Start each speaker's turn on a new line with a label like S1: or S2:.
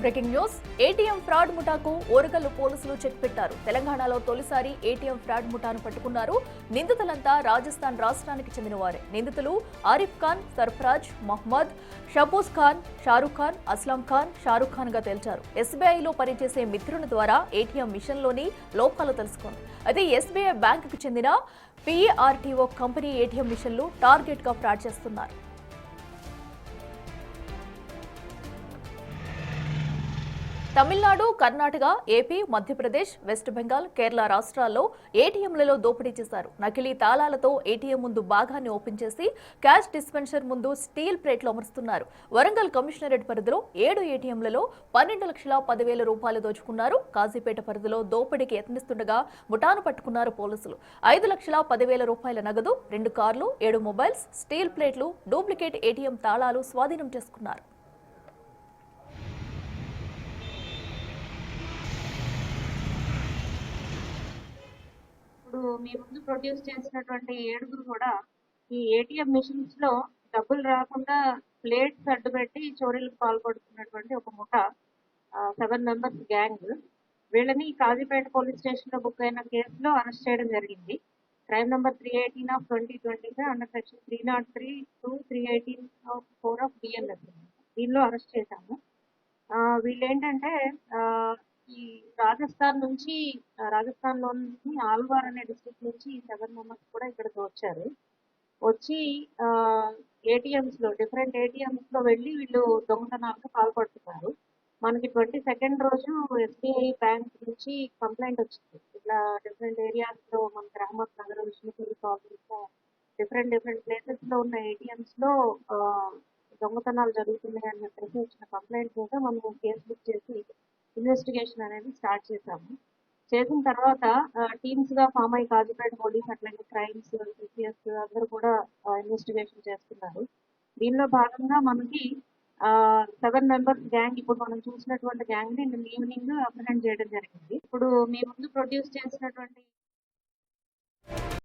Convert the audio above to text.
S1: Breaking news. ATM fraud ముఠాకు Oragallu పోలీసులు check పెట్టారు. తెలంగాణలో తొలిసారి ఏటీఎం ఫ్రాడ్ ముఠాను పట్టుకున్నారు. నిందితులంతా రాజస్థాన్ రాష్ట్రానికి చెందినవారే. నిందితులు ఆరిఫ్ ఖాన్, సర్ఫరాజ్, మహ్మద్, షబూజ్ ఖాన్, షారూక్ ఖాన్, అస్లాం ఖాన్, షారూక్ ఖాన్ గా తేల్చారు. ఎస్బీఐలో పనిచేసే మిత్రుని ద్వారా ఏటీఎం మిషన్లోని లోపాలు తెలుసుకుంది. అయితే ఎస్బీఐ బ్యాంకుకు చెందిన పీఆర్టీఓ కంపెనీ ఏటీఎం మిషన్లు టార్గెట్ గా ఫ్రాడ్ చేస్తున్నారు. తమిళనాడు, కర్ణాటక, ఏపీ, మధ్యప్రదేశ్, వెస్ట్ బెంగాల్, కేరళ రాష్ట్రాల్లో ఏటీఎంలలో దోపిడీ చేశారు. నకిలీ తాళాలతో ఏటీఎం ముందు భాగాన్ని ఓపెన్ చేసి క్యాష్ డిస్పెన్సర్ ముందు స్టీల్ ప్లేట్లు అమరుస్తున్నారు. వరంగల్ కమిషనరేట్ పరిధిలో 7 ఏటీఎంలలో 12,10,000 రూపాయలు దోచుకున్నారు. కాజీపేట పరిధిలో దోపిడీకి యత్నిస్తుండగా ముఠాను పట్టుకున్నారు పోలీసులు. 5,10,000 రూపాయల నగదు, 2 కార్లు, 7 మొబైల్స్, స్టీల్ ప్లేట్లు, డూప్లికేట్ ఏటీఎం తాళాలు స్వాధీనం చేసుకున్నారు.
S2: ఇప్పుడు మీ ముందు ప్రొడ్యూస్ చేసినటువంటి 7గురు కూడా ఈ ఏటీఎం మిషన్స్ లో డబ్బులు రాకుండా ప్లేట్స్ అడ్డుపెట్టి చోరీలకు పాల్పడుతున్నటువంటి ఒక ముఠా 7 మెంబర్స్ గ్యాంగ్. వీళ్ళని కాజీపేట పోలీస్ స్టేషన్ లో బుక్ అయిన కేసులో అరెస్ట్ చేయడం జరిగింది. Crime number 318 of 2025 under section 303 to 318 of 4 of BNS దీనిలో అరెస్ట్ చేశాము. వీళ్ళు ఏంటంటే ఈ రాజస్థాన్ లోని ఆల్వార్ అనే డిస్ట్రిక్ట్ నుంచి ఈ 7 మెంబర్స్ కూడా ఇక్కడికి వచ్చారు. వచ్చి ఏటీఎంస్ లో డిఫరెంట్ ఏటీఎంస్ లో వెళ్ళి వీళ్ళు దొంగతనాలకు పాల్పడుతున్నారు. మనకి 22nd రోజు ఎస్బీఐ బ్యాంక్ నుంచి కంప్లైంట్ వచ్చింది. ఇట్లా డిఫరెంట్ ఏరియాస్ లో మన గ్రామత్ నగర, విష్ణుపురి ప్రావిన్స్ డిఫరెంట్ ప్లేసెస్ లో ఉన్న ఏటీఎంస్ లో దొంగతనాలు జరుగుతున్నాయి అని చెప్పేసి వచ్చిన కంప్లైంట్ మీద మనం కేసు బుక్ చేసి ఇన్వెస్టిగేషన్ అనేది స్టార్ట్ చేశాము. చేసిన తర్వాత టీమ్స్ గా ఫామ్ అయ్యి కాజీపేట పోలీస్ అట్లాగే క్రైమ్స్, సిసిఎస్ అందరూ కూడా ఇన్వెస్టిగేషన్ చేస్తున్నారు. దీనిలో భాగంగా మనకి 7 మెంబర్స్ గ్యాంగ్, ఇప్పుడు మనం చూసినటువంటి గ్యాంగ్ ని నిన్న ఈవినింగ్ అప్రహెండ్ చేయడం జరిగింది. ఇప్పుడు మీ ముందు ప్రొడ్యూస్ చేసినటువంటి